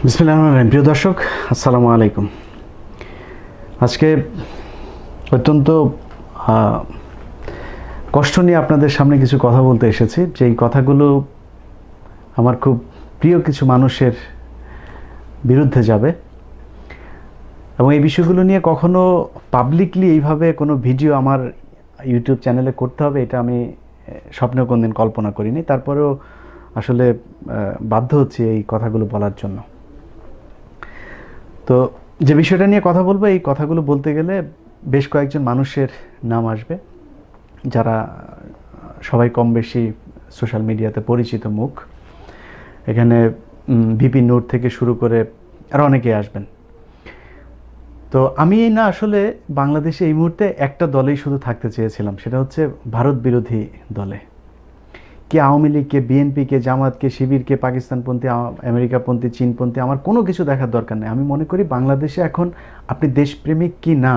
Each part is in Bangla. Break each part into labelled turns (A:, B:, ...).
A: বিসমিল্লাহির রহমানির রহিম। প্রিয় দর্শক, আসসালামু আলাইকুম। আজকে অত্যন্ত কষ্ট নিয়ে আপনাদের সামনে কিছু কথা বলতে এসেছি। যেই কথাগুলো আমার খুব প্রিয় কিছু মানুষের বিরুদ্ধে যাবে, এবং এই বিষয়গুলো নিয়ে কখনো পাবলিকলি এইভাবে কোনো ভিডিও আমার ইউটিউব চ্যানেলে করতে হবে এটা আমি স্বপ্নেও কোনোদিন কল্পনা করিনি। তারপরেও আসলে বাধ্য হচ্ছি এই কথাগুলো বলার জন্য। তো যে বিষয়টা নিয়ে কথা বলবো, এই কথাগুলো বলতে গেলে বেশ কয়েকজন মানুষের নাম আসবে যারা সবাই কম বেশি সোশ্যাল মিডিয়াতে পরিচিত মুখ। এখানে ভিপি নূর থেকে শুরু করে আরও অনেকেই আসবেন। তো আমি না আসলে বাংলাদেশে এই মুহূর্তে একটা দলেই শুধু থাকতে চেয়েছিলাম, সেটা হচ্ছে ভারত বিরোধী দলে। কে আওয়ামী লীগ, কে বিএনপি, কে জামাত, কে শিবির, কে পাকিস্তানপন্থী, আমেরিকাপন্থী, চীনপন্থী, আমার কোনো কিছু দেখার দরকার নেই। আমি মনে করি বাংলাদেশে এখন আপনি দেশপ্রেমিক কি না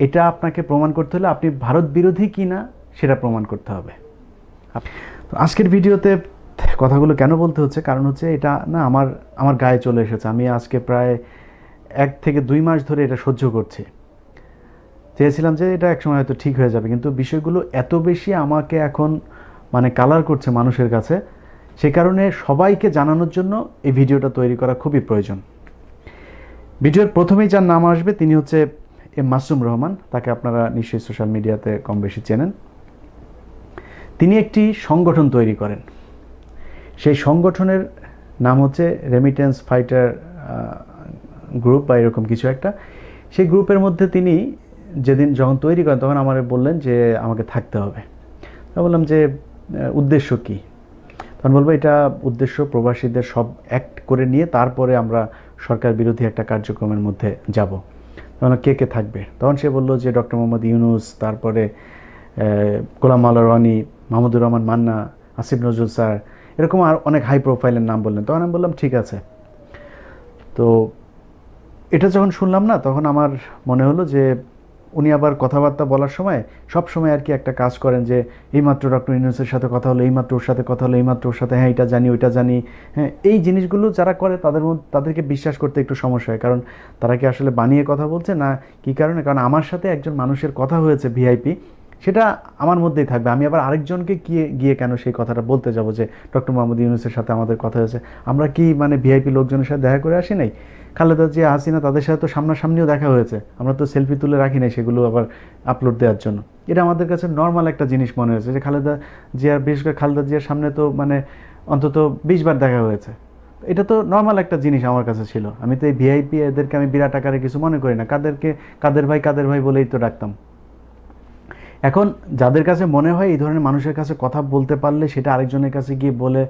A: এটা আপনাকে প্রমাণ করতে হলে আপনি ভারত বিরোধী কি না সেটা প্রমাণ করতে হবে। আজকের ভিডিওতে কথাগুলো কেন বলতে হচ্ছে, কারণ হচ্ছে এটা না আমার আমার গায়ে চলে এসেছে। আমি আজকে প্রায় 1 থেকে 2 মাস ধরে এটা সহ্য করছি। চেয়েছিলাম যে এটা একসময় হয়তো ঠিক হয়ে যাবে, কিন্তু বিষয়গুলো এত বেশি আমাকে এখন মানে কালার করছে মানুষের কাছে, সে কারণে সবাইকে জানানোর জন্য এই ভিডিওটা তৈরি করা খুবই প্রয়োজন। ভিডিওর প্রথমেই যার নাম আসবে তিনি হচ্ছে মাসুম রহমান। তাকে আপনারা নিশ্চয়ই সোশ্যাল মিডিয়াতে কম বেশি চেনেন। তিনি একটি সংগঠন তৈরি করেন। সেই সংগঠনের নাম হচ্ছে রেমিটেন্স ফাইটার গ্রুপ বা এরকম কিছু একটা। সেই গ্রুপের মধ্যে তিনি যেদিন যখন তৈরি করেন তখন আমার বললেন যে আমাকে থাকতে হবে। তা বললাম যে উদ্দেশ্য কী? তখন বলবো এটা উদ্দেশ্য প্রবাসীদের সব অ্যাক্ট করে নিয়ে তারপরে আমরা সরকার বিরোধী একটা কার্যক্রমের মধ্যে যাব। তখন কে কে থাকবে? তখন সে বলল যে ডক্টর মোহাম্মদ ইউনুস, তারপরে গোলাম মাওলা রনি, মাহমুদুর রহমান মান্না, আসিফ নজরুল স্যার, এরকম আর অনেক হাই প্রোফাইলের নাম বললেন। তখন আমি বললাম ঠিক আছে। তো এটা যখন শুনলাম না, তখন আমার মনে হলো যে উনি আবার কথাবার্তা বলার সময় সব সময় আর কি একটা কাজ করেন যে এইমাত্র ডক্টর ইউনূসের সাথে কথা হলো, এইমাত্র ওর সাথে কথা হলো, এইমাত্র ওর সাথে, হ্যাঁ এটা জানি ওইটা জানি। হ্যাঁ, এই জিনিসগুলো যারা করে তাদেরকে বিশ্বাস করতে একটু সমস্যা হয়, কারণ তারা কি আসলে বানিয়ে কথা বলছে না কী কারণে? কারণ আমার সাথে একজন মানুষের কথা হয়েছে ভিআইপি, সেটা আমার মধ্যেই থাকবে। আমি আবার আরেকজনকে গিয়ে গিয়ে কেন সেই কথাটা বলতে যাব যে ডক্টর মোহাম্মদ ইউনূসের সাথে আমাদের কথা হয়েছে? আমরা কি মানে ভিআইপি লোকজনের সাথে দেখা করে আসি নাই? খালেদা জিয়া, হাসিনা, তাদের সাথে তো সামনাসামনিও দেখা হয়েছে। আমরা তো সেলফি তুলে রাখি নাই সেগুলো আবার আপলোড দেওয়ার জন্য। এটা আমাদের কাছে নর্মাল একটা জিনিস মনে হয়েছে যে খালেদা জিয়ার, বিশেষ করে খালেদা জিয়ার সামনে তো মানে অন্তত 20 বার দেখা হয়েছে। এটা তো নর্মাল একটা জিনিস আমার কাছে ছিল। আমি তো এই ভিআইপি এদেরকে আমি বিরাট আকারে কিছু মনে করি না। কাদের ভাই বলেই তো ডাকতাম। এখন যাদের কাছে মনে হয় এই ধরনের মানুষের কাছে কথা বলতে পারলে সেটা আরেকজনের কাছে গিয়ে বলে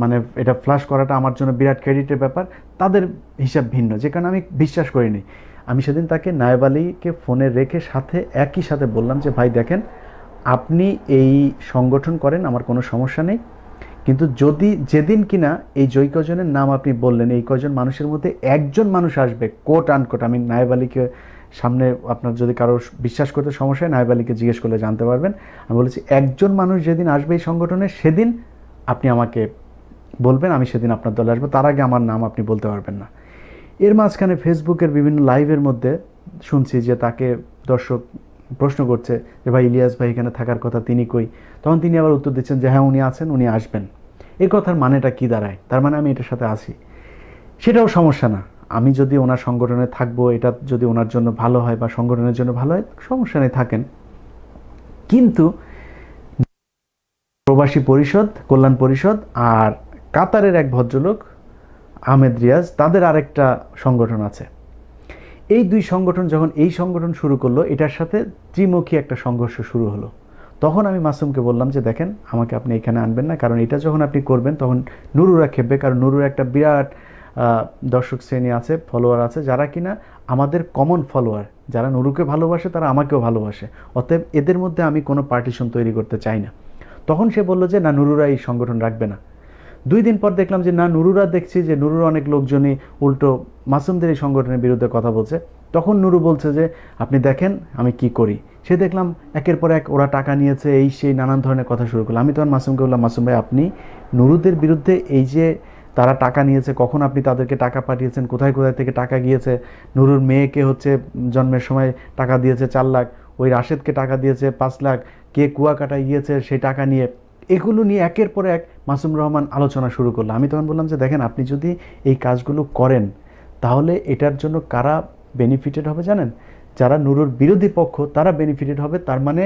A: মানে এটা ফ্লাশ করাটা আমার জন্য বিরাট ক্রেডিটের ব্যাপার, তাদের হিসাব ভিন্ন, যে কারণে আমি বিশ্বাস করিনি। আমি সেদিন তাকে নায়েব আলীকে ফোনে রেখে একই সাথে বললাম যে ভাই দেখেন, আপনি এই সংগঠন করেন, আমার কোনো সমস্যা নেই, কিন্তু যদি যেদিন কিনা এই যে কজনের নাম আপনি বললেন, এই কজন মানুষের মধ্যে একজন মানুষ আসবে কোট আনকোট, আমি নায়েব আলীকে সামনে, আপনার যদি কারো বিশ্বাস করতে সমস্যা হয় নায়েব আলীকে জিজ্ঞেস করলে জানতে পারবেন। আমি বলেছি একজন মানুষ যেদিন আসবে এই সংগঠনে সেদিন আপনি আমাকে বলবেন, আমি সেদিন আপনার দলে আসবো, তার আগে আমার নাম আপনি বলতে পারবেন না। এর মাঝখানে ফেসবুকের বিভিন্ন লাইভের মধ্যে শুনছি যে তাকে দর্শক প্রশ্ন করছে যে ভাই ইলিয়াস ভাই এখানে থাকার কথা, তিনি কই? তখন তিনি আবার উত্তর দিচ্ছেন যে হ্যাঁ উনি আছেন, উনি আসবেন। এই কথার মানেটা কি দাঁড়ায়? তার মানে আমি এটার সাথে আছি, সেটাও সমস্যা না। আমি যদি ওনার সংগঠনে থাকবো, এটা যদি ওনার জন্য ভালো হয় বা সংগঠনের জন্য ভালো হয়, সমস্যা নেই, থাকেন। কিন্তু প্রবাসী পরিষদ, কল্যাণ পরিষদ আর কাতারের এক ভদ্রলোক আহমেদ রিয়াজ, তাদের আরেকটা সংগঠন আছে। এই দুই সংগঠন যখন এই সংগঠন শুরু করলো, এটার সাথে ত্রিমুখী একটা সংঘর্ষ শুরু হলো। তখন আমি মাসুমকে বললাম যে দেখেন, আমাকে আপনি এখানে আনবেন না, কারণ এটা যখন আপনি করবেন তখন নুরুরা খেপবে, কারণ নুরুর একটা বিরাট দর্শক শ্রেণী আছে, ফলোয়ার আছে, যারা কিনা আমাদের কমন ফলোয়ার, যারা নুরুকে ভালোবাসে তারা আমাকেও ভালোবাসে। অতএব এদের মধ্যে আমি কোনো পার্টিশন তৈরি করতে চাই না। তখন সে বলল যে না, নুরুরা এই সংগঠন রাখবে না। 2 দিন পর দেখলাম যে না, নুরুরা, দেখছি যে নুরুর অনেক লোকজনই উল্টো মাসুমদের এই সংগঠনের বিরুদ্ধে কথা বলছে। তখন নুরু বলছে যে আপনি দেখেন আমি কি করি। সে দেখলাম একের পর এক ওরা টাকা নিয়েছে, এই সেই নানান ধরনের কথা শুরু করলো। আমি তখন মাসুমকে বললাম, মাসুম ভাই আপনি নুরুদের বিরুদ্ধে এই যে তারা টাকা নিয়েছে, কখন আপনি তাদেরকে টাকা পাঠিয়েছেন, কোথায় কোথায় থেকে টাকা গিয়েছে। নুরুর মেয়েকে হচ্ছে জন্মের সময় টাকা দিয়েছে 4 লাখ, ওই রাশেদকে টাকা দিয়েছে 5 লাখ, কে কুয়াকাটায় গিয়েছে সেই টাকা নিয়ে। এগুলো নিয়ে একের পর এক মাসুম রহমান আলোচনা শুরু করলো। আমি তখন বললাম যে দেখেন, আপনি যদি এই কাজগুলো করেন তাহলে এটার জন্য কারা বেনিফিটেড হবে জানেন? যারা নুরুর বিরোধী পক্ষ তারা বেনিফিটেড হবে। তার মানে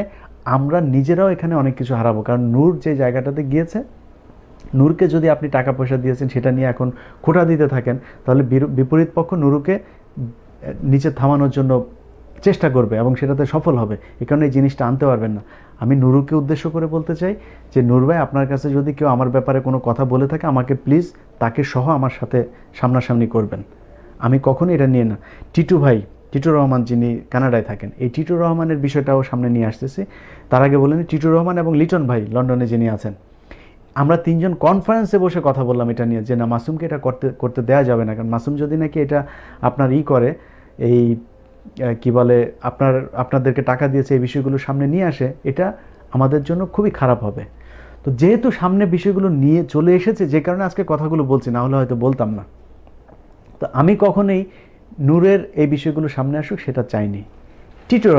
A: আমরা নিজেরাও এখানে অনেক কিছু হারাবো। কারণ নূর যে জায়গাটাতে গিয়েছে, নূরকে যদি আপনি টাকা পয়সা দিয়েছেন সেটা নিয়ে এখন খোঁটা দিতে থাকেন, তাহলে বিপরীত পক্ষ নুরুকে নিচে থামানোর জন্য চেষ্টা করবে এবং সেটাতে সফল হবে। এই কারণে এই জিনিসটা আনতে পারবেন না। আমি নুরুকে উদ্দেশ্য করে বলতে চাই যে নূর ভাই, আপনার কাছে যদি কেউ আমার ব্যাপারে কোনো কথা বলে থাকে, আমাকে প্লিজ তাকে সহ আমার সাথে সামনাসামনি করবেন। আমি কখনোই এটা নিয়ে না। টিটু ভাই, টিটুর রহমান যিনি কানাডায় থাকেন, এই টিটুর রহমানের বিষয়টাও সামনে নিয়ে আসতেছি। তার আগে বলেন, টিটুর রহমান এবং লিটন ভাই লন্ডনে যিনি আছেন, আমরা 3জন কনফারেন্সে বসে কথা বললাম এটা নিয়ে, যে না, মাসুমকে এটা করতে দেওয়া যাবে না। কারণ মাসুম যদি নাকি এটা আপনার করে, এই কি বলে, আপনাদেরকে টাকা দিয়েছে, এই বিষয়গুলো সামনে নিয়ে আসে, এটা আমাদের জন্য খুবই খারাপ হবে। তো যেহেতু সামনে বিষয়গুলো নিয়ে চলে এসেছে, যে কারণে আজকে কথাগুলো বলছি, না হলে হয়তো বলতাম না। তো আমি কখনোই নূরের এই বিষয়গুলো সামনে আসুক সেটা চাইনি। টিটুর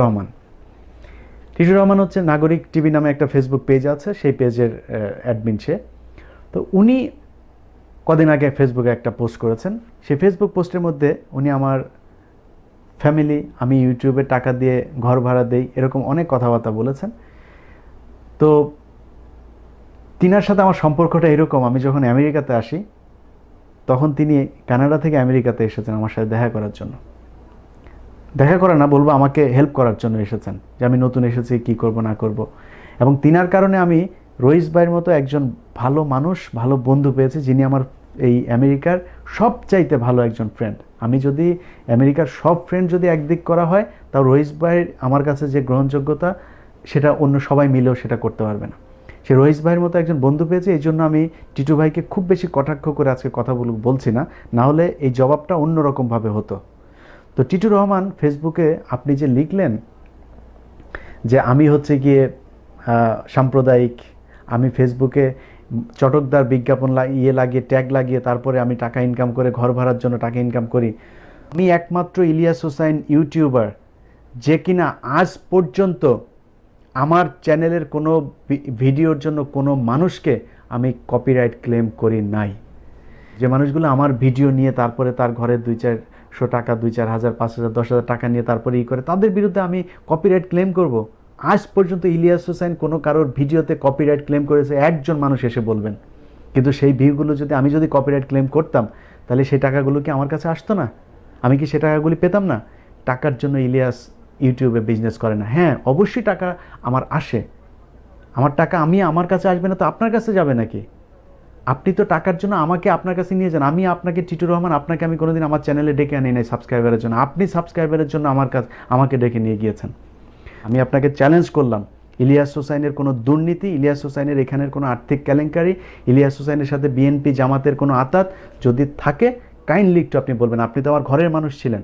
A: রহমান হচ্ছে নাগরিক টিভি নামে একটা ফেসবুক পেজ আছে, সেই পেজের অ্যাডমিন সে। তো উনি কদিন আগে ফেসবুকে একটা পোস্ট করেছেন। সেই ফেসবুক পোস্টের মধ্যে উনি আমার ফ্যামিলি, আমি ইউটিউবে টাকা দিয়ে ঘর ভাড়া দেই, এরকম অনেক কথাবার্তা বলেছেন। তো তিনার সাথে আমার সম্পর্কটা এরকম, আমি যখন আমেরিকাতে আসি তখন তিনি কানাডা থেকে আমেরিকাতে এসেছেন আমার সাথে দেখা করার জন্য। দেখা করা না বলবো, আমাকে হেল্প করার জন্য এসেছেন, যে আমি নতুন এসেছি, কি করব না করব। এবং তিনার কারণে আমি রইস ভাইয়ের মতো একজন ভালো মানুষ, ভালো বন্ধু পেয়েছি, যিনি আমার এই আমেরিকার সবচাইতে ভালো একজন ফ্রেন্ড। আমি যদি আমেরিকার সব ফ্রেন্ড যদি একদিক করা হয়, তাও রইস ভাইয়ের আমার কাছে যে গ্রহণযোগ্যতা, সেটা অন্য সবাই মিলেও সেটা করতে পারবে না। সে রইস ভাইয়ের মতো একজন বন্ধু পেয়েছে, এই জন্য আমি টিটু ভাইকে খুব বেশি কটাক্ষ করে আজকে কথা বলছি না, না হলে এই জবাবটা অন্যরকমভাবে হতো। তো টিটুর রহমান ফেসবুকে আপনি যে লিখলেন যে আমি হচ্ছে গিয়ে সাম্প্রদায়িক, আমি ফেসবুকে চটকদার বিজ্ঞাপন লাগিয়ে ট্যাগ লাগিয়ে তারপরে আমি টাকা ইনকাম করে ঘর ভাড়ার জন্য টাকা ইনকাম করি। আমি একমাত্র ইলিয়াস হোসাইন ইউটিউবার যে কিনা আজ পর্যন্ত আমার চ্যানেলের কোনো ভিডিওর জন্য কোনো মানুষকে আমি কপিরাইট ক্লেম করি নাই। যে মানুষগুলো আমার ভিডিও নিয়ে তারপরে তার ঘরে 2-400 টাকা, 2-4 হাজার, 5,000, 10,000 টাকা নিয়ে তারপরে করে, তাদের বিরুদ্ধে আমি কপিরাইট ক্লেম করব? আজ পর্যন্ত ইলিয়াস হোসেন কোনো কারোর ভিডিওতে কপিরাইট ক্লেম করেছে একজন মানুষ এসে বলবেন। কিন্তু সেই ভিউগুলো যদি আমি কপিরাইট ক্লেম করতাম, তাহলে সেই টাকাগুলো কি আমার কাছে আসতো না? আমি কি সেই টাকাগুলি পেতাম না? টাকার জন্য ইলিয়াস ইউটিউবে বিজনেস করে না। হ্যাঁ, অবশ্যই টাকা আমার আসে। আমার টাকা আমার কাছে আসবে না তো আপনার কাছে যাবে নাকি? আপনি তো টাকার জন্য আমাকে আপনার কাছে নিয়ে যান। আমি আপনাকে, টিটুর রহমান, আপনাকে আমি কোনোদিন আমার চ্যানেলে ডেকে আনি নাই সাবস্ক্রাইবারের জন্য। আপনি সাবস্ক্রাইবারের জন্য আমাকে ডেকে নিয়ে গিয়েছেন। আমি আপনাকে চ্যালেঞ্জ করলাম, ইলিয়াস হোসাইনের কোনো দুর্নীতি, ইলিয়াস হোসাইনের এখানের কোনো আর্থিক কেলেঙ্কারি, ইলিয়াস হোসাইনের সাথে বিএনপি জামাতের কোনো আতাত যদি থাকে, কাইন্ডলি একটু আপনি বলবেন। আপনি তো আমার ঘরের মানুষ ছিলেন।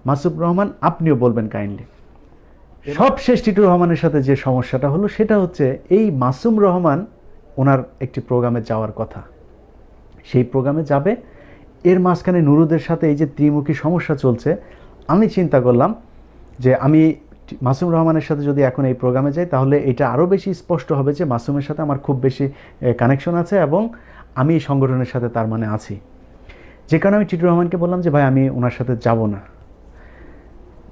A: মাসুদ রহমান, আপনিও বলবেন কাইন্ডলি। সবশেষ টিটুর রহমানের সাথে যে সমস্যাটা হলো সেটা হচ্ছে, এই মাসুম রহমান ওনার একটি প্রোগ্রামে যাওয়ার কথা, সেই প্রোগ্রামে যাবে, এর মাঝখানে নুরুদের সাথে এই যে ত্রিমুখী সমস্যা চলছে, আমি চিন্তা করলাম যে আমি মাসুম রহমানের সাথে যদি এখন এই প্রোগ্রামে যাই, তাহলে এটা আরও বেশি স্পষ্ট হবে যে মাসুমের সাথে আমার খুব বেশি কানেকশন আছে এবং আমি এই সংগঠনের সাথে তার মানে আছি। যে কারণে আমি টিটুর রহমানকে বললাম যে ভাই, আমি ওনার সাথে যাব না।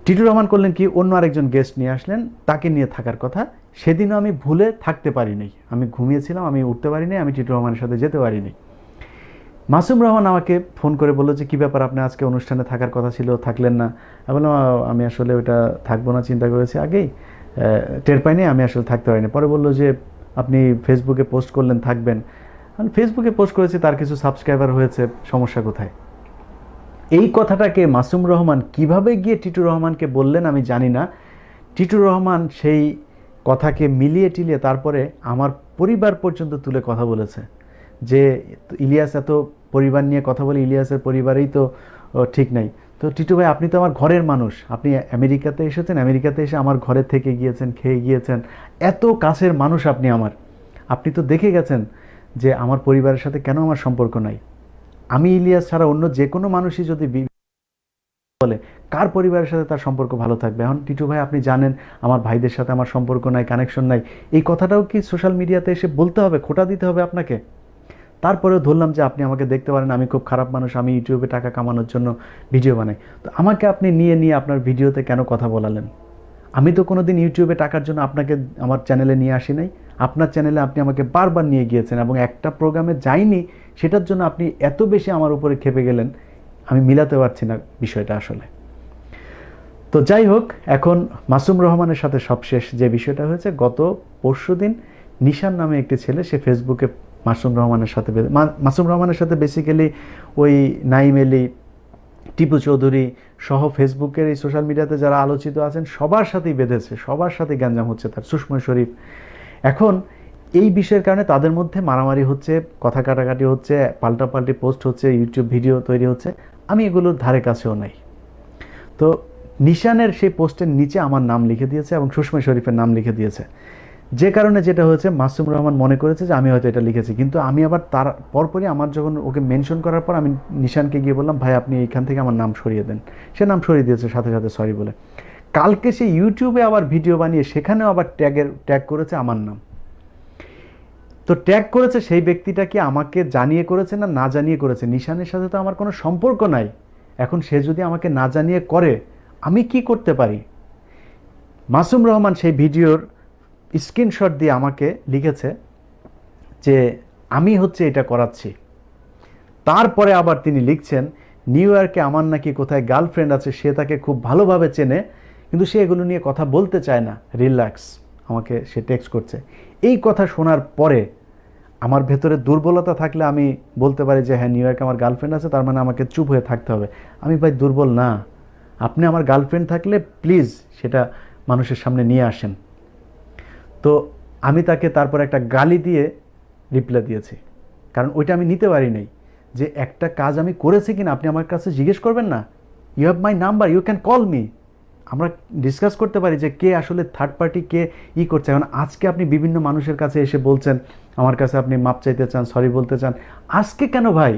A: টিটুর রহমান করলেন কি, অন্য আরেকজন গেস্ট নিয়ে আসলেন, তাকে নিয়ে থাকার কথা। সেদিনও আমি ভুলে থাকতে পারিনি, আমি ঘুমিয়েছিলাম, আমি উঠতে পারিনি, আমি টিটুর রহমানের সাথে যেতে পারিনি। মাসুম রহমান আমাকে ফোন করে বললো যে কী ব্যাপার, আপনি আজকে অনুষ্ঠানে থাকার কথা ছিল, থাকলেন না। আমি বললাম আমি আসলে ওইটা থাকবো না চিন্তা করেছি আগেই, টের পাইনি, আমি আসলে থাকতে পারিনি। পরে বললো যে আপনি ফেসবুকে পোস্ট করলেন থাকবেন। আমি ফেসবুকে পোস্ট করেছি, তার কিছু সাবস্ক্রাইবার হয়েছে, সমস্যা কোথায়? এই কথাটাকে মাসুম রহমান কিভাবে গিয়ে টিটুর রহমানকে বললেন আমি জানি না। টিটুর রহমান সেই কথাকে মিলিয়ে টিলিয়ে তারপরে আমার পরিবার পর্যন্ত তুলে কথা বলেছে যে ইলিয়াস এত পরিবার নিয়ে কথা বলে, ইলিয়াসের পরিবারেই তো ঠিক নাই। তো টিটু ভাই, আপনি তো আমার ঘরের মানুষ, আপনি আমেরিকাতে এসেছেন, আমেরিকাতে এসে আমার ঘরে থেকে গিয়েছেন, খেয়ে গিয়েছেন, এত কাছের মানুষ আপনি আমার, আপনি তো দেখে গেছেন যে আমার পরিবারের সাথে কেন আমার সম্পর্ক নাই। আমি ইলিয়াস ছাড়া অন্য যে কোনো মানুষই যদি বলে, কার পরিবারের সাথে তার সম্পর্ক ভালো থাকবে? এখন টিটু ভাই আপনি জানেন আমার ভাইদের সাথে আমার সম্পর্ক নাই, কানেকশন নাই, এই কথাটাও কি সোশ্যাল মিডিয়াতে এসে বলতে হবে, খোঁটা দিতে হবে আপনাকে? তারপরেও ধরলাম যে আপনি আমাকে দেখতে পারেন আমি খুব খারাপ মানুষ, আমি ইউটিউবে টাকা কামানোর জন্য ভিডিও বানাই, তো আমাকে আপনি নিয়ে নিয়ে আপনার ভিডিওতে কেন কথা বলালেন? আমি তো কোনোদিন ইউটিউবে টাকার জন্য আপনাকে আমার চ্যানেলে নিয়ে আসি নাই। আপনার চ্যানেলে আপনি আমাকে বারবার নিয়ে গিয়েছেন এবং একটা প্রোগ্রামে যাইনি, সেটার জন্য আপনি এত বেশি আমার উপরে ক্ষেপে গেলেন, আমি মিলাতে পারছি না বিষয়টা আসলে। তো যাই হোক, এখন মাসুম রহমানের সাথে সবশেষ যে বিষয়টা হয়েছে, গত পরশুদিন নিশান নামে একটি ছেলে, সে ফেসবুকে মাসুম রহমানের সাথে মাসুম রহমানের সাথে বেসিক্যালি ওই নাইম এলি, টিপু চৌধুরী সহ ফেসবুকের এই সোশ্যাল মিডিয়াতে যারা আলোচিত আছেন সবার সাথেই বেঁধেছে, সবার সাথেই গ্যাঞ্জাম হচ্ছে, তার সুষময় শরীফ। এখন এই বিষয়ের কারণে তাদের মধ্যে মারামারি হচ্ছে, কথা কাটাকাটি হচ্ছে, পাল্টাপাল্টি পোস্ট হচ্ছে, ইউটিউব ভিডিও তৈরি হচ্ছে, আমি এগুলোর ধারে কাছেও নাই। তো নিশানের সেই পোস্টের নিচে আমার নাম লিখে দিয়েছে এবং সুষমা শরীফের নাম লিখে দিয়েছে, যে কারণে যেটা হয়েছে মাসুম রহমান মনে করেছে যে আমি হয়তো এটা লিখেছি, কিন্তু আমি আবার তার পরপরই আমার যখন ওকে মেনশন করার পর আমি নিশানকে গিয়ে বললাম ভাই আপনি এইখান থেকে আমার নাম সরিয়ে দেন, সে নাম সরিয়ে দিয়েছে সাথে সাথে সরি বলে। কালকে সে ইউটিউবে আবার ভিডিও বানিয়ে সেখানেও আবার ট্যাগ করেছে আমার নাম। তো ট্যাগ করেছে সেই ব্যক্তিটা কি আমাকে জানিয়ে করেছে না না জানিয়ে করেছে? নিশানের সাথে তো আমার কোনো সম্পর্ক নাই। এখন সে যদি আমাকে না জানিয়ে করে আমি কি করতে পারি? মাসুম রহমান সেই ভিডিওর স্ক্রিনশট দিয়ে আমাকে লিখেছে যে আমি হচ্ছে এটা করাচ্ছি। তারপরে আবার তিনি লিখছেন নিউ ইয়র্কে আমার নাকি কোথায় গার্লফ্রেন্ড আছে, সে তাকে খুব ভালোভাবে চেনে, কিন্তু সে এগুলো নিয়ে কথা বলতে চায় না, রিল্যাক্স, আমাকে সে টেক্সট করছে। এই কথা শোনার পরে আমার ভেতরে দুর্বলতা থাকলে আমি বলতে পারি যে হ্যাঁ নিউ ইয়র্কে আমার গার্লফ্রেন্ড আছে, তার মানে আমাকে চুপ হয়ে থাকতে হবে। আমি ভাই দুর্বল না। আপনি আমার গার্লফ্রেন্ড থাকলে প্লিজ সেটা মানুষের সামনে নিয়ে আসেন। তো আমি তাকে তারপর একটা গালি দিয়ে রিপ্লাই দিয়েছি, কারণ ওইটা আমি নিতে পারি নাই যে একটা কাজ আমি করেছি কিনা আপনি আমার কাছে জিজ্ঞেস করবেন না? You have my number, you can call me, আমরা ডিসকাস করতে পারি যে কে আসলে থার্ড পার্টি, কে করছে। এখন আজকে আপনি বিভিন্ন মানুষের কাছে এসে বলছেন আমার কাছে আপনি মাপ চাইতে চান, সরি বলতে চান, আজকে কেন ভাই?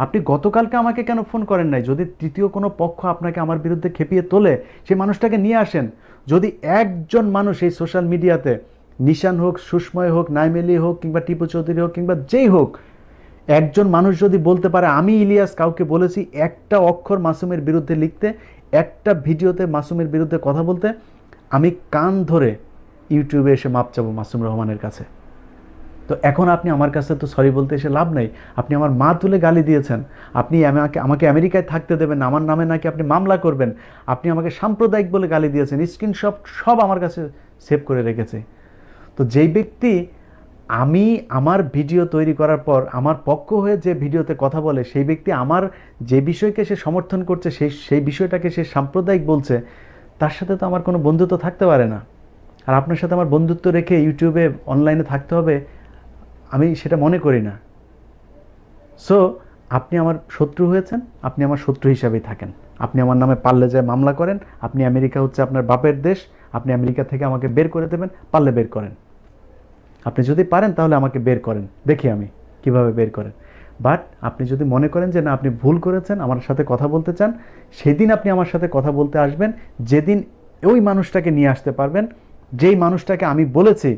A: আপনি গতকালকে আমাকে কেন ফোন করেন নাই? যদি তৃতীয় কোনো পক্ষ আপনাকে আমার বিরুদ্ধে খেপিয়ে তোলে সেই মানুষটাকে নিয়ে আসেন। যদি একজন মানুষ এই সোশ্যাল মিডিয়াতে, নিশান হোক, সুষময় হোক, নাইমেলি হোক, কিংবা টিপু চৌধুরী হোক, কিংবা যেই হোক, একজন মানুষ যদি বলতে পারে আমি ইলিয়াস কাউকে বলেছি একটা অক্ষর মাসুমের বিরুদ্ধে লিখতে, একটা ভিডিওতে মাসুমের বিরুদ্ধে কথা বলতে, আমি কান ধরে ইউটিউবে এসে মাপ চাবো মাসুম রহমানের কাছে। তো এখন আপনি আমার কাছে তো সরি বলতে এসে লাভ নেই। আপনি আমার মা তুলে গালি দিয়েছেন, আপনি আমাকে আমেরিকায় থাকতে দেবেন না, আমার নামে নাকি আপনি মামলা করবেন, আপনি আমাকে সাম্প্রদায়িক বলে গালি দিয়েছেন, স্ক্রিনশট সব আমার কাছে সেভ করে রেখেছে। তো যেই ব্যক্তি আমি আমার ভিডিও তৈরি করার পর আমার পক্ষ হয়ে যে ভিডিওতে কথা বলে, সেই ব্যক্তি আমার যে বিষয়কে সে সমর্থন করছে সেই বিষয়টাকে সে সাম্প্রদায়িক বলছে, তার সাথে তো আমার কোনো বন্ধুত্ব থাকতে পারে না। আর আপনার সাথে আমার বন্ধুত্ব রেখে ইউটিউবে অনলাইনে থাকতে হবে আমি সেটা মনে করি না। সো আপনি আমার শত্রু হয়েছেন, আপনি আমার শত্রু হিসাবেই থাকেন। আপনি আমার নামে পারলে যায় মামলা করেন, আপনি আমেরিকা হচ্ছে আপনার বাপের দেশ, আপনি আমেরিকা থেকে আমাকে বের করে দেবেন, পারলে বের করেন। আপনি যদি পারেন তাহলে আমাকে বের করেন, দেখি আমি কিভাবে বের করেন। বাট আপনি যদি মনে করেন যে না আপনি ভুল করেছেন, আমার সাথে কথা বলতে চান, সেদিন আপনি আমার সাথে কথা বলতে আসবেন যেদিন ওই মানুষটাকে নিয়ে আসতে পারবেন, যেই মানুষটাকে আমি বলেছি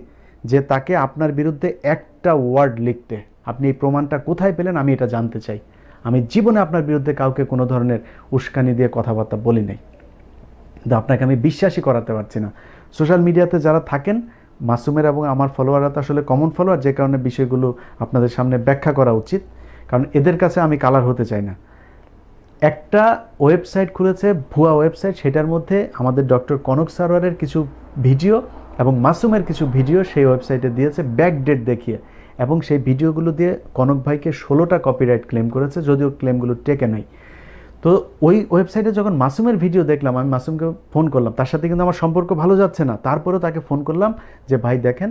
A: যে তাকে আপনার বিরুদ্ধে একটা ওয়ার্ড লিখতে। আপনি এই প্রমাণটা কোথায় পেলেন আমি এটা জানতে চাই। আমি জীবনে আপনার বিরুদ্ধে কাউকে কোনো ধরনের উস্কানি দিয়ে কথাবার্তা বলি নাই, কিন্তু আপনাকে আমি বিশ্বাসই করাতে পারছি না। সোশ্যাল মিডিয়াতে যারা থাকেন, মাসুমের এবং আমার ফলোয়াররা তো আসলে কমন ফলোয়ার, যে কারণে বিষয়গুলো আপনাদের সামনে ব্যাখ্যা করা উচিত, কারণ এদের কাছে আমি কালার হতে চাই না। একটা ওয়েবসাইট খুলেছে, ভুয়া ওয়েবসাইট, সেটার মধ্যে আমাদের ডক্টর কনক সারোয়ারের কিছু ভিডিও এবং মাসুমের কিছু ভিডিও সেই ওয়েবসাইটে দিয়েছে ব্যাক ডেট দেখিয়ে, এবং সেই ভিডিওগুলো দিয়ে কনক ভাইকে 16টা কপিরাইট ক্লেম করেছে, যদিও ক্লেমগুলো টেকে নাই। তো ওই ওয়েবসাইটে যখন মাসুমের ভিডিও দেখলাম, আমি মাসুমকে ফোন করলাম, তার সাথে কিন্তু আমার সম্পর্ক ভালো যাচ্ছে না, তারপরেও তাকে ফোন করলাম যে ভাই দেখেন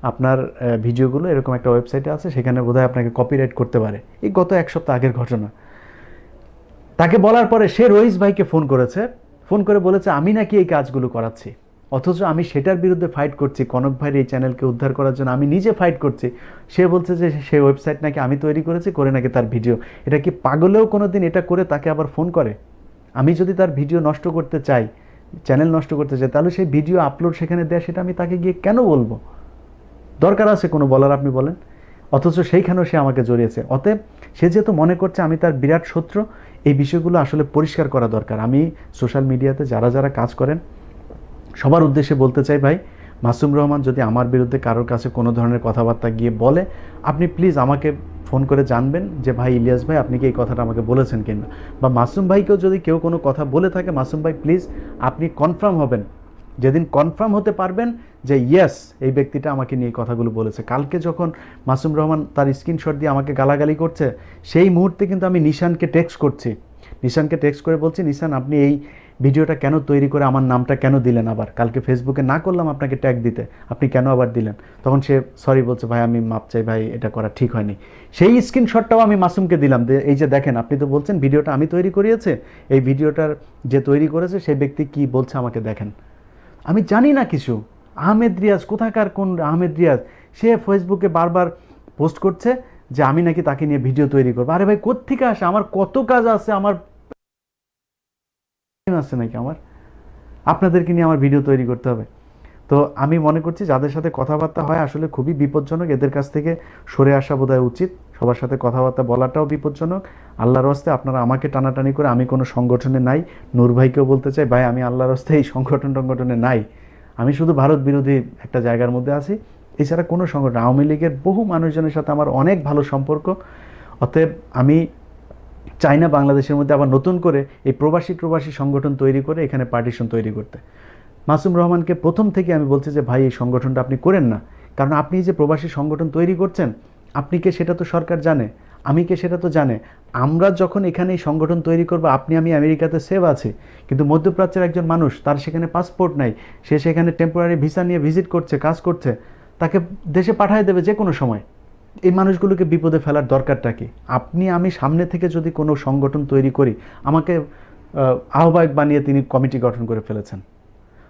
A: আপনার ভিডিওগুলো এরকম একটা ওয়েবসাইটে আছে, সেখানে বোধহয় আপনাকে কপিরাইট করতে পারে। এই গত এক সপ্তাহ আগের ঘটনা। তাকে বলার পরে সে রইস ভাইকে ফোন করেছে, ফোন করে বলেছে আমি নাকি এই কাজগুলো করাচ্ছি। অথচ আমি সেটার বিরুদ্ধে ফাইট করছি, কনক ভাইয়ের এই চ্যানেলকে উদ্ধার করার জন্য আমি নিজে ফাইট করছি। সে বলছে যে সেই ওয়েবসাইট নাকি আমি তৈরি করেছি, করে নাকি তার ভিডিও। এটা কি পাগলেও কোনো দিন এটা করে তাকে আবার ফোন করে? আমি যদি তার ভিডিও নষ্ট করতে চাই, চ্যানেল নষ্ট করতে চাই, তাহলে সেই ভিডিও আপলোড সেখানে দেয়, সেটা আমি তাকে গিয়ে কেন বলবো? দরকার আছে কোনো বলার, আপনি বলেন? অথচ সেইখানেও সে আমাকে জড়িয়েছে। অতএব সে যেহেতু মনে করছে আমি তার বিরাট শত্রু, এই বিষয়গুলো আসলে পরিষ্কার করা দরকার। আমি সোশ্যাল মিডিয়াতে যারা যারা কাজ করেন সবার উদ্দেশ্যে বলতে চাই, ভাই মাসুম রহমান যদি আমার বিরুদ্ধে কারোর কাছে কোনো ধরনের কথাবার্তা গিয়ে বলে, আপনি প্লিজ আমাকে ফোন করে জানবেন যে ভাই ইলিয়াস ভাই আপনি কি এই কথাটা আমাকে বলেছেন কিনা। বা মাসুম ভাইকেও যদি কেউ কোনো কথা বলে থাকে, মাসুম ভাই প্লিজ আপনি কনফার্ম হবেন। যেদিন কনফার্ম হতে পারবেন যে ইয়েস এই ব্যক্তিটা আমাকে নিয়ে কথাগুলো বলেছে। কালকে যখন মাসুম রহমান তার স্ক্রিনশট দিয়ে আমাকে গালাগালি করছে, সেই মুহূর্তে কিন্তু আমি নিশানকে টেক্সট করছি, নিশানকে টেক্সট করে বলছি, নিশান আপনি এই ভিডিওটা কেন তৈরি করে আমার নামটা কেন দিলেন? আবার কালকে ফেসবুকে না করলাম আপনাকে ট্যাগ দিতে, আপনি কেন আবার দিলেন? তখন সে সরি বলছে, ভাই আমি মাপ চাই ভাই, এটা করা ঠিক হয়নি। সেই স্ক্রিনশটটাও আমি মাসুমকে দিলাম, এই যে দেখেন আপনি তো বলছেন ভিডিওটা আমি তৈরি করিয়েছে, এই ভিডিওটার যে তৈরি করেছে সেই ব্যক্তি কি বলছে আমাকে দেখেন। আমি জানি না কিছু। আহমেদ রিয়াজ কোথাকার কোন আহমেদ রিয়াজ, সে ফেসবুকে বারবার পোস্ট করছে যে আমি নাকি তাকে নিয়ে ভিডিও তৈরি করবো। আরে ভাই কোত্থেকে আসে? আমার কত কাজ আছে, আমার আছে নাকি আমার আপনাদেরকে নিয়ে আমার ভিডিও তৈরি করতে হবে? তো আমি মনে করছি যাদের সাথে কথাবার্তা হয় আসলে খুবই বিপজ্জনক, এদের কাছ থেকে সরে আসা বোধহয় উচিত। সবার সাথে কথাবার্তা বলাটাও বিপজ্জনক। আল্লাহর হস্তে আপনারা আমাকে টানাটানি করে, আমি কোনো সংগঠনে নাই। নূর ভাইকেও বলতে চাই, ভাই আমি আল্লাহর হস্তে এই সংগঠনে নাই, আমি শুধু ভারত বিরোধী একটা জায়গার মধ্যে আছি, এছাড়া কোনো সংগঠন। আওয়ামী লীগের বহু মানুষজনের সাথে আমার অনেক ভালো সম্পর্ক। অতএব আমি চাই না বাংলাদেশের মধ্যে আবার নতুন করে এই প্রবাসী সংগঠন তৈরি করে এখানে পার্টিশন তৈরি করতে। মাসুম রহমানকে প্রথম থেকে আমি বলছি যে ভাই এই সংগঠনটা আপনি করেন না, কারণ আপনি যে প্রবাসী সংগঠন তৈরি করছেন, আপনি কে সেটা তো সরকার জানে, আমি কে সেটা তো জানে। আমরা যখন এখানে এই সংগঠন তৈরি করবো, আমি আমেরিকাতে সেভ আছি, কিন্তু মধ্যপ্রাচ্যের একজন মানুষ, তার সেখানে পাসপোর্ট নাই, সে সেখানে টেম্পোরারি ভিসা নিয়ে ভিজিট করছে, কাজ করছে, তাকে দেশে পাঠিয়ে দেবে যে কোনো সময়। এই মানুষগুলোকে বিপদে ফেলার দরকারটা কি? আমি সামনে থেকে যদি কোনো সংগঠন তৈরি করি, আমাকে আহ্বায়ক বানিয়ে তিনি কমিটি গঠন করে ফেলেছেন।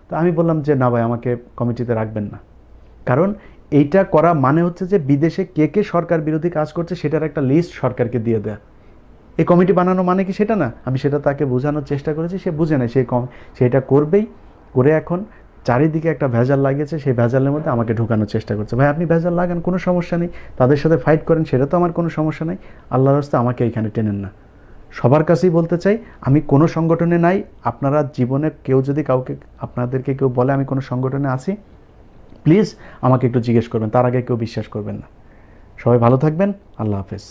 A: তো আমি বললাম যে না ভাই, আমাকে কমিটিতে রাখবেন না, কারণ এইটা করা মানে হচ্ছে যে বিদেশে কে কে সরকার বিরোধী কাজ করছে সেটার একটা লিস্ট সরকারকে দিয়ে দেয়া। এই কমিটি বানানো মানে কি সেটা না? আমি সেটা তাকে বোঝানোর চেষ্টা করেছি, সে বুঝে নেয়। সেটা করবেই, করে এখন চারিদিকে একটা ভেজাল লাগিয়েছে, সেই ভেজালের মধ্যে আমাকে ঢুকানোর চেষ্টা করছে। ভাই আপনি ভেজাল লাগান, কোনো সমস্যা নেই, তাদের সাথে ফাইট করেন, সেটা তো আমার কোনো সমস্যা নেই। আল্লাহর রাস্তায় আমাকে এইখানে টেনেন না। সবার কাছেই বলতে চাই, আমি কোনো সংগঠনে নাই। আপনারা জীবনে কেউ যদি আপনাদেরকে কেউ বলে আমি কোনো সংগঠনে আছি, প্লিজ আমাকে একটু জিজ্ঞেস করবেন, তার আগে কেউ বিশ্বাস করবেন না। সবাই ভালো থাকবেন, আল্লাহ হাফেজ।